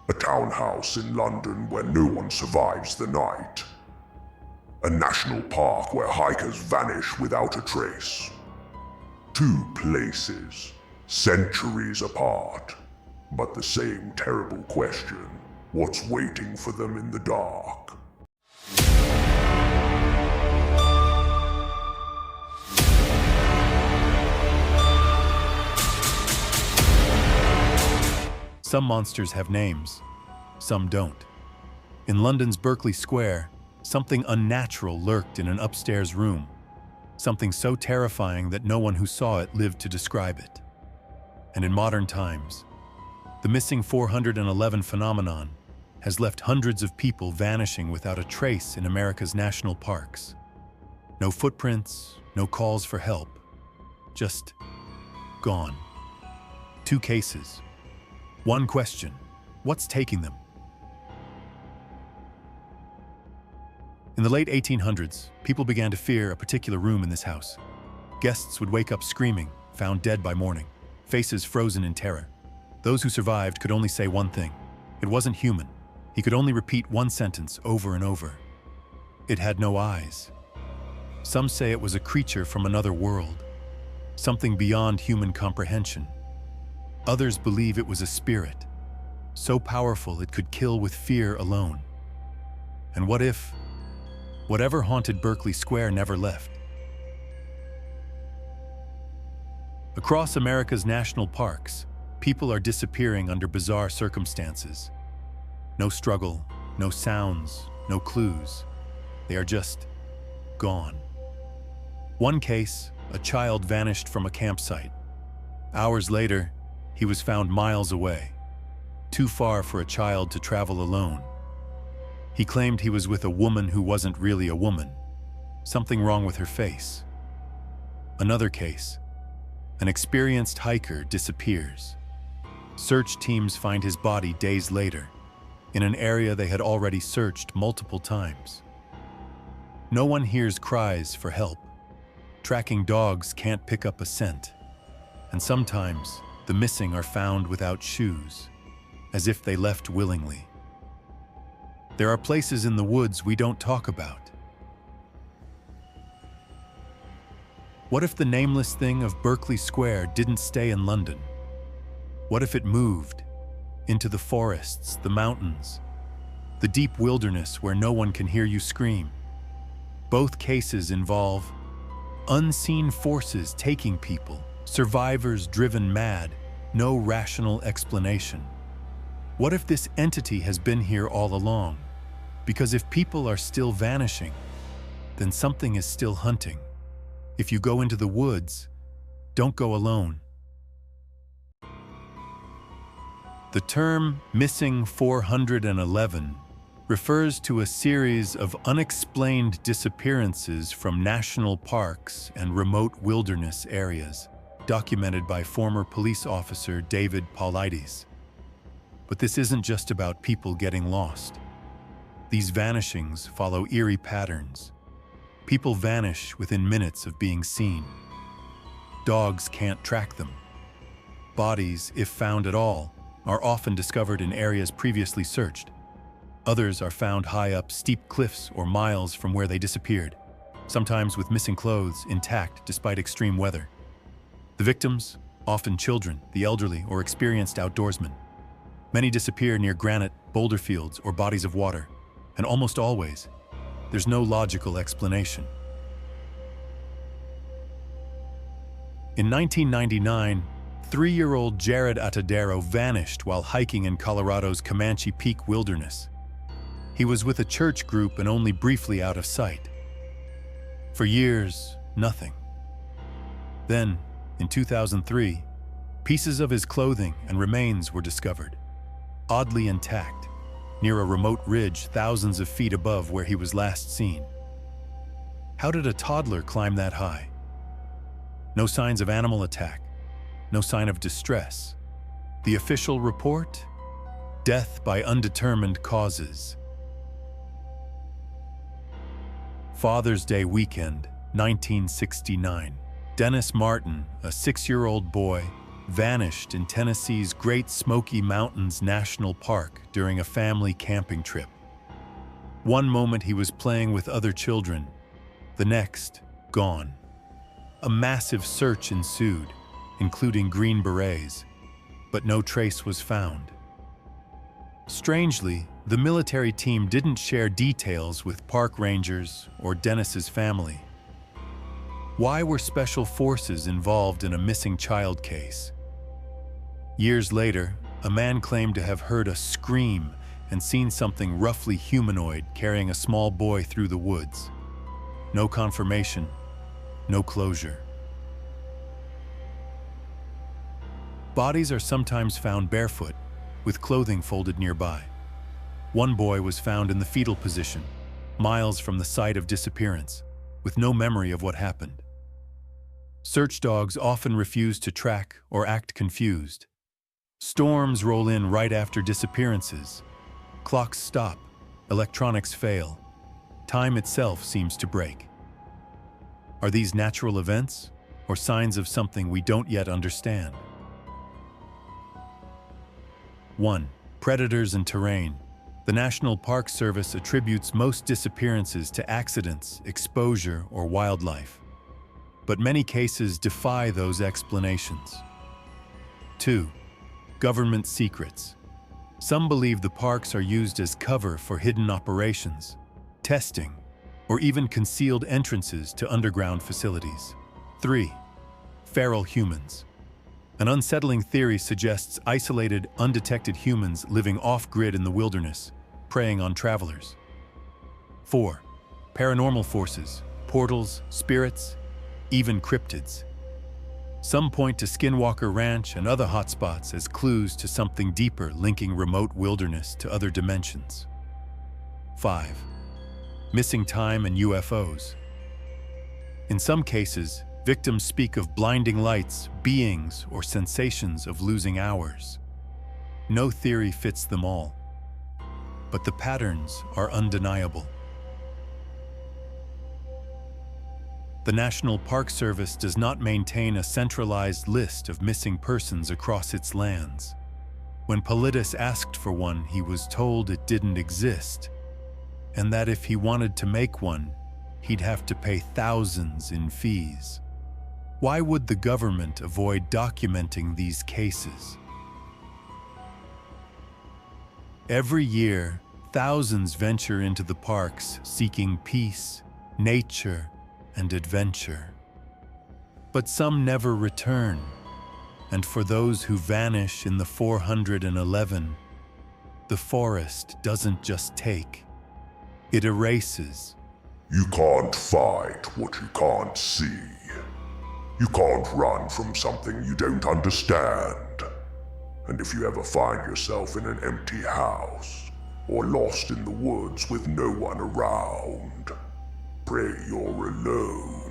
A townhouse in London where no one survives the night. A national park where hikers vanish without a trace. Two places, centuries apart, but the same terrible question: what's waiting for them in the dark? Some monsters have names, some don't. In London's Berkeley Square, something unnatural lurked in an upstairs room, something so terrifying that no one who saw it lived to describe it. And in modern times, the missing 411 phenomenon has left hundreds of people vanishing without a trace in America's national parks. No footprints, no calls for help, just gone. Two cases. One question: what's taking them? In the late 1800s, people began to fear a particular room in this house. Guests would wake up screaming, found dead by morning, faces frozen in terror. Those who survived could only say one thing: it wasn't human. He could only repeat one sentence over and over. It had no eyes. Some say it was a creature from another world, something beyond human comprehension. Others believe it was a spirit, so powerful it could kill with fear alone. And what if whatever haunted Berkeley Square never left? Across America's national parks, people are disappearing under bizarre circumstances. No struggle, no sounds, no clues. They are just gone. One case, a child vanished from a campsite. Hours later, he was found miles away, too far for a child to travel alone. He claimed he was with a woman who wasn't really a woman, something wrong with her face. Another case, an experienced hiker disappears. Search teams find his body days later, in an area they had already searched multiple times. No one hears cries for help. Tracking dogs can't pick up a scent. And sometimes, the missing are found without shoes, as if they left willingly. There are places in the woods we don't talk about. What if the nameless thing of Berkeley Square didn't stay in London? What if it moved into the forests, the mountains, the deep wilderness where no one can hear you scream? Both cases involve unseen forces taking people, survivors driven mad, no rational explanation. What if this entity has been here all along? Because if people are still vanishing, then something is still hunting. If you go into the woods, don't go alone. The term missing 411 refers to a series of unexplained disappearances from national parks and remote wilderness areas, documented by former police officer David Paulides. But this isn't just about people getting lost. These vanishings follow eerie patterns. People vanish within minutes of being seen. Dogs can't track them. Bodies, if found at all, are often discovered in areas previously searched. Others are found high up steep cliffs or miles from where they disappeared, sometimes with missing clothes intact despite extreme weather. The victims, often children, the elderly, or experienced outdoorsmen. Many disappear near granite, boulder fields, or bodies of water, and almost always, there's no logical explanation. In 1999, 3-year-old Jared Atadero vanished while hiking in Colorado's Comanche Peak wilderness. He was with a church group and only briefly out of sight. For years, nothing. Then, in 2003, pieces of his clothing and remains were discovered, oddly intact, near a remote ridge thousands of feet above where he was last seen. How did a toddler climb that high? No signs of animal attack, no sign of distress. The official report? Death by undetermined causes. Father's Day weekend, 1969. Dennis Martin, a 6-year-old boy, vanished in Tennessee's Great Smoky Mountains National Park during a family camping trip. One moment he was playing with other children, the next, gone. A massive search ensued, including Green Berets, but no trace was found. Strangely, the military team didn't share details with park rangers or Dennis's family. Why were special forces involved in a missing child case? Years later, a man claimed to have heard a scream and seen something roughly humanoid carrying a small boy through the woods. No confirmation, no closure. Bodies are sometimes found barefoot, with clothing folded nearby. One boy was found in the fetal position, miles from the site of disappearance, with no memory of what happened. Search dogs often refuse to track or act confused. Storms roll in right after disappearances. Clocks stop, electronics fail. Time itself seems to break. Are these natural events or signs of something we don't yet understand? 1. Predators and terrain. The National Park Service attributes most disappearances to accidents, exposure, or wildlife. But many cases defy those explanations. 2. Government secrets. Some believe the parks are used as cover for hidden operations, testing, or even concealed entrances to underground facilities. 3. Feral humans. An unsettling theory suggests isolated, undetected humans living off-grid in the wilderness, preying on travelers. 4. Paranormal forces, portals, spirits, even cryptids. Some point to Skinwalker Ranch and other hotspots as clues to something deeper linking remote wilderness to other dimensions. 5. Missing time and UFOs. In some cases, victims speak of blinding lights, beings, or sensations of losing hours. No theory fits them all, but the patterns are undeniable. The National Park Service does not maintain a centralized list of missing persons across its lands. When Politis asked for one, he was told it didn't exist, and that if he wanted to make one, he'd have to pay thousands in fees. Why would the government avoid documenting these cases? Every year, thousands venture into the parks seeking peace, nature, and adventure. But some never return, and for those who vanish in the 411, the forest doesn't just take, it erases. You can't fight what you can't see. You can't run from something you don't understand. And if you ever find yourself in an empty house, or lost in the woods with no one around, pray you're alone.